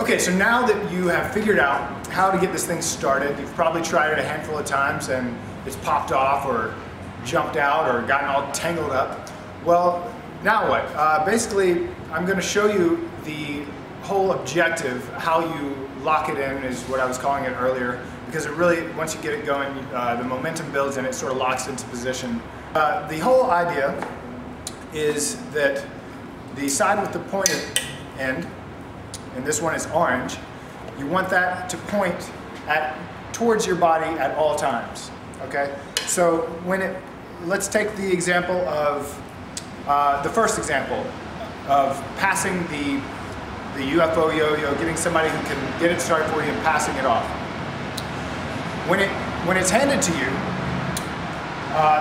Okay, so now that you have figured out how to get this thing started, you've probably tried it a handful of times and it's popped off or jumped out or gotten all tangled up. Well, now what? Basically, I'm going to show you the whole objective, how you lock it in is what I was calling it earlier, because it really, once you get it going, the momentum builds and it sort of locks into position. The whole idea is that the side with the pointed end, and this one is orange, you want that to point towards your body at all times, okay? So let's take the example of, the first example of passing the UFO yo-yo, getting somebody who can get it started for you and passing it off. When it's handed to you,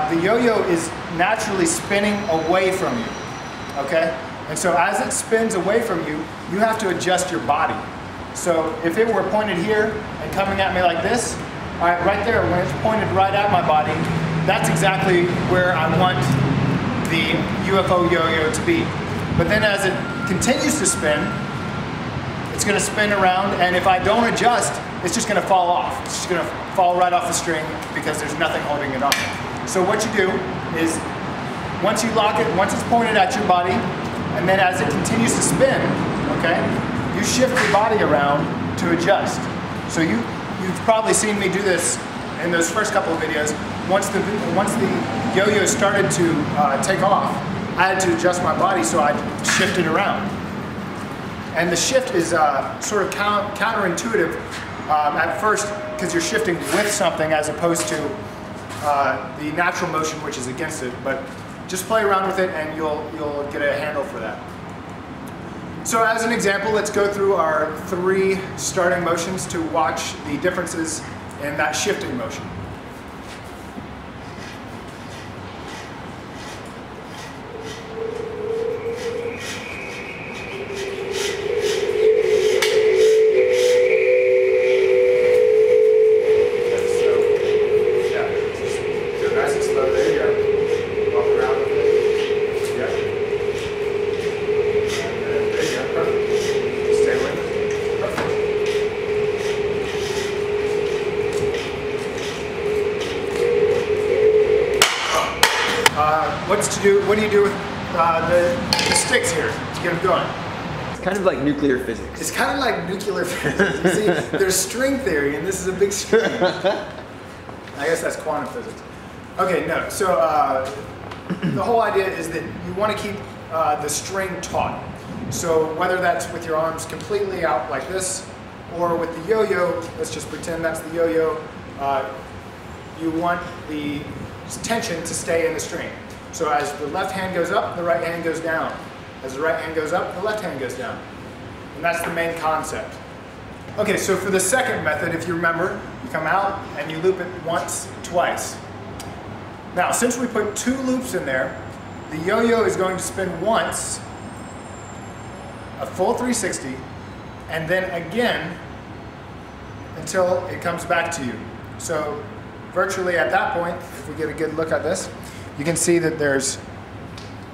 the yo-yo is naturally spinning away from you, okay? And so as it spins away from you, you have to adjust your body. So if it were pointed here and coming at me like this, all right, right there, when it's pointed right at my body, that's exactly where I want the UFO yo-yo to be. But then as it continues to spin, it's going to spin around, and if I don't adjust, it's just going to fall off. It's just going to fall right off the string because there's nothing holding it on. So what you do is, once you lock it, once it's pointed at your body, and then as it continues to spin, okay, you shift your body around to adjust. So you've probably seen me do this in those first couple of videos. Once the yo-yo started to take off, I had to adjust my body, so I shifted around. And the shift is sort of counterintuitive at first, because you're shifting with something as opposed to the natural motion, which is against it. But just play around with it and you'll get a handle for that. So as an example, let's go through our 3 starting motions to watch the differences in that shifting motion. What do you do with the sticks here to get them going? It's kind of like nuclear physics. It's kind of like nuclear physics. You see, there's string theory, and this is a big string. I guess that's quantum physics. Okay, no. So the whole idea is that you want to keep the string taut. So whether that's with your arms completely out like this, or with the yo-yo, let's just pretend that's the yo-yo, you want the tension to stay in the string. So as the left hand goes up, the right hand goes down. As the right hand goes up, the left hand goes down. And that's the main concept. Okay, so for the second method, if you remember, you come out and you loop it once, twice. Now, since we put 2 loops in there, the yo-yo is going to spin once, a full 360, and then again until it comes back to you. So virtually at that point, if we get a good look at this, you can see that there's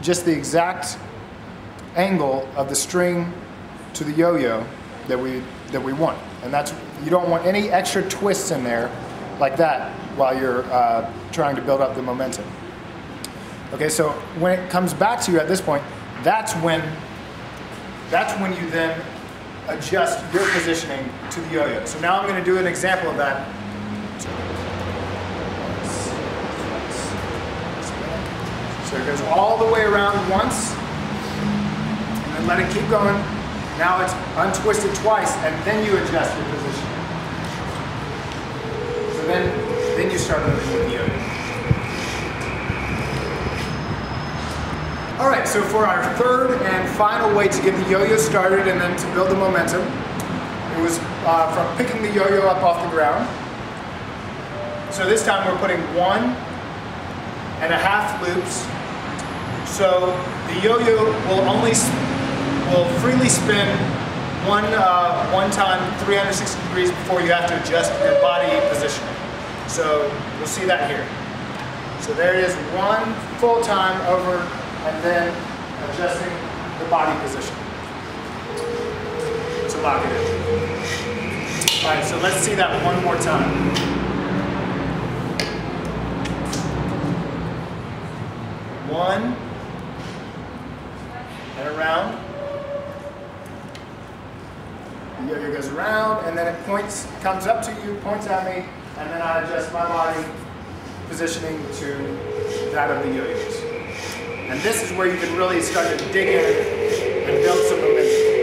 just the exact angle of the string to the yo-yo that we want. And that's, you don't want any extra twists in there like that while you're trying to build up the momentum. Okay, so when it comes back to you at this point, that's when you then adjust your positioning to the yo-yo. So now I'm going to do an example of that. So it goes all the way around once, and then let it keep going. Now it's untwisted twice, and then you adjust your position. So then you start moving with the yo-yo. All right, so for our third and final way to get the yo-yo started and then to build the momentum, it was from picking the yo-yo up off the ground. So this time we're putting 1.5 loops. So the yo-yo will freely spin one time 360 degrees before you have to adjust your body positioning. So you'll see that here. So there it is, 1 full time over and then adjusting the body position. So lock it in. All right, so let's see that one more time. One, and around. The yo-yo goes around, and then it points, comes up to you, points at me, and then I adjust my body positioning to that of the yo-yos. And this is where you can really start to dig in and build some momentum.